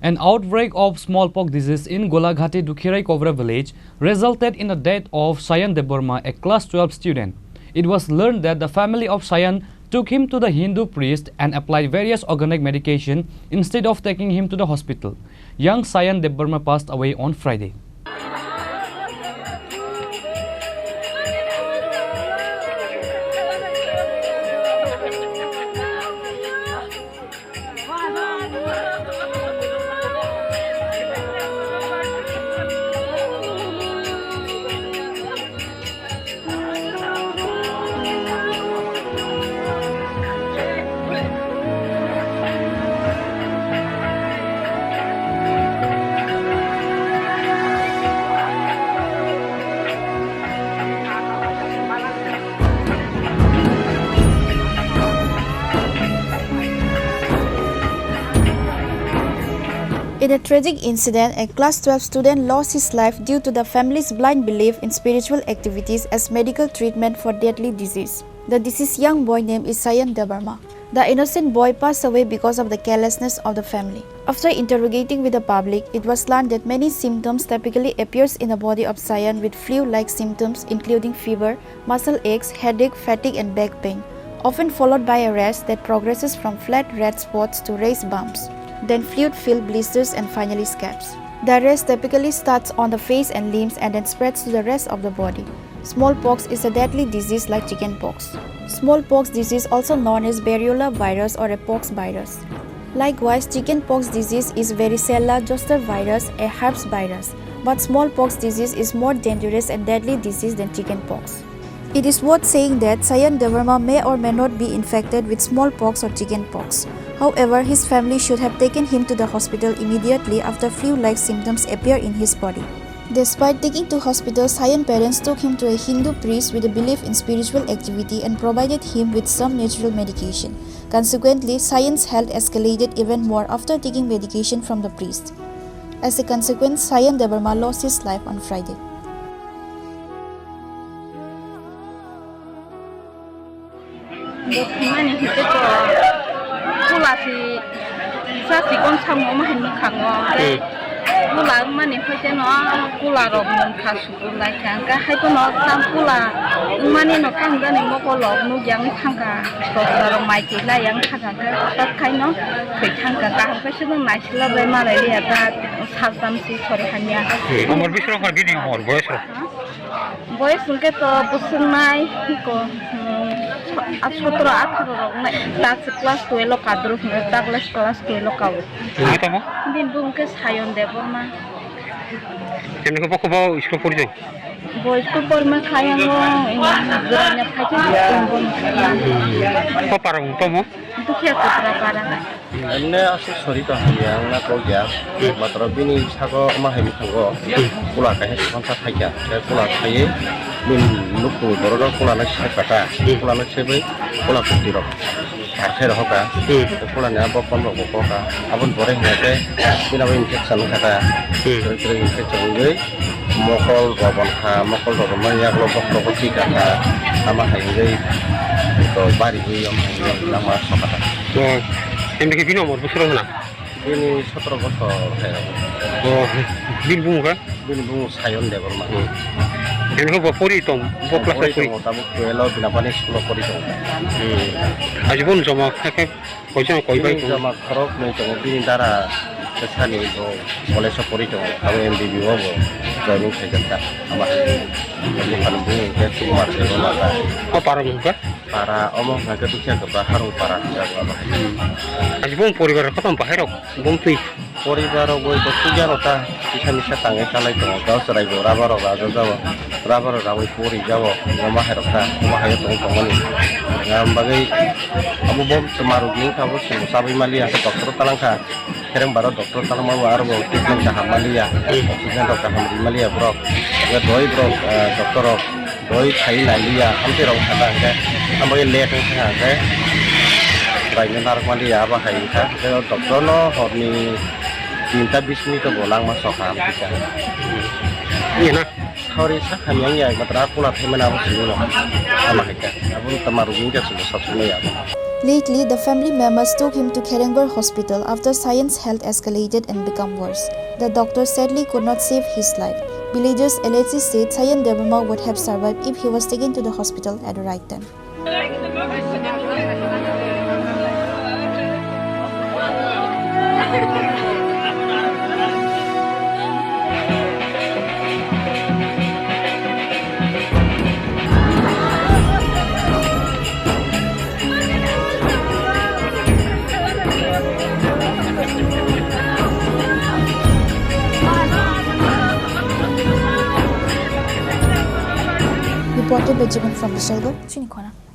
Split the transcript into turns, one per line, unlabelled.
An outbreak of smallpox disease in Golaghati, Kovra village resulted in the death of Sayan Debbarma, a class 12 student. It was learned that the family of Sayan took him to the Hindu priest and applied various organic medication instead of taking him to the hospital. Young Sayan Debbarma passed away on Friday.
In a tragic incident, a class 12 student lost his life due to the family's blind belief in spiritual activities as medical treatment for deadly disease. The deceased young boy name is Sayan Debbarma. The innocent boy passed away because of the carelessness of the family. After interrogating with the public, it was learned that many symptoms typically appears in the body of Sayan with flu-like symptoms including fever, muscle aches, headache, fatigue and back pain, often followed by a rash that progresses from flat red spots to raised bumps, then fluid-filled blisters and finally scabs. The rash typically starts on the face and limbs and then spreads to the rest of the body. Smallpox is a deadly disease like chickenpox. Smallpox disease, also known as variola virus or a pox virus. Likewise, chickenpox disease is varicella zoster virus, a herpes virus, but smallpox disease is more dangerous and deadly disease than chickenpox. It is worth saying that Sayan Debbarma may or may not be infected with smallpox or chickenpox. However, his family should have taken him to the hospital immediately after flu-like symptoms appear in his body. Despite taking to hospital, Sayan parents took him to a Hindu priest with a belief in spiritual activity and provided him with some natural medication. Consequently, Sayan's health escalated even more after taking medication from the priest. As a consequence, Sayan Debbarma lost his life on Friday.
Kula mani phase no kula ro mun khasu lai khang ka hai ko no sam kula mani no khang ga ni mo ko lo nu yang khang ka to ro mai ti la yang khang ka ta khai no khoi khang ka ka phase no mai sila be ma lai ya ta sa sam si thore hanya
amor bisro ka dini hor
boys ke to busun mai ko a 17 18 ro ta class 12 ka dru ta class 12 ka
tamo
din bung ke Sayan Debbarma
Kami ko po ba school po dito?
Boys ko por ma kaya mo ina
Apa parang to mo?
Itu kaya Tripura.
Ane asu sorry to yang na ko ya. Matro bini sago ma hemi thango. Kula ka he konta thaiya. Kula thai min luku doro kula na sakata. Kula na sebe kula kutiro. Saya dah hoka, kula ni apa pun hoka. Abang boleh ni bina infection kata, kira infection ini, mokol babon mana yang lobok tiga kata, sama hari itu bari yang nama sokata.
Oh, ini kita bina umur berapa tahun?
Ini 17 tahun.
Oh, bingung kan?
Bingung Sayan Debbarma.
Ini ko puri tom, po kelas puri.
Tamu kuelo bina panis kulo puri tom.
Ajibun sama kakek, koi baik.
Sama kerok nih tom bini dara kesani itu boleh sepuri tom. Kamu yang di bawah joining sejajar. Apa? Ini paling bunyi ke cuma sekolah.
Oh parah muka?
Para omong agak tuh siapa baharu para siapa.
Ajibun puri baru ketemu baharu, bungti.
Poribar gue itu tujuan otak bisa tangan kalau itu kau serai gue rabar rawi puri jawa rumah herok tong ini bagai abu bom semaru gini kamu sabi malia dokter talangka kereng baru dokter talang mau baru treatment kaham malia treatment dokter kaham malia bro doi bro dokter doi kai malia hampir orang kata ke bagai lihat ke baiknya narik malia apa kayak itu dokter no horni minta bismi ke bolang masuk ham kita. Iya nak. Hari sah kami yang matra aku nak teman aku sini nak. Sama kita. Aku temaru minta sebesar semua ya.
Lately, the family members took him to Khorang hospital after Sayan's health escalated and became worse. The doctor sadly could not save his life. Villagers allegedly said Sayan Debbarma would have survived if he was taken to the hospital at the right time. Reported by Jiban from the Chini, Khorang.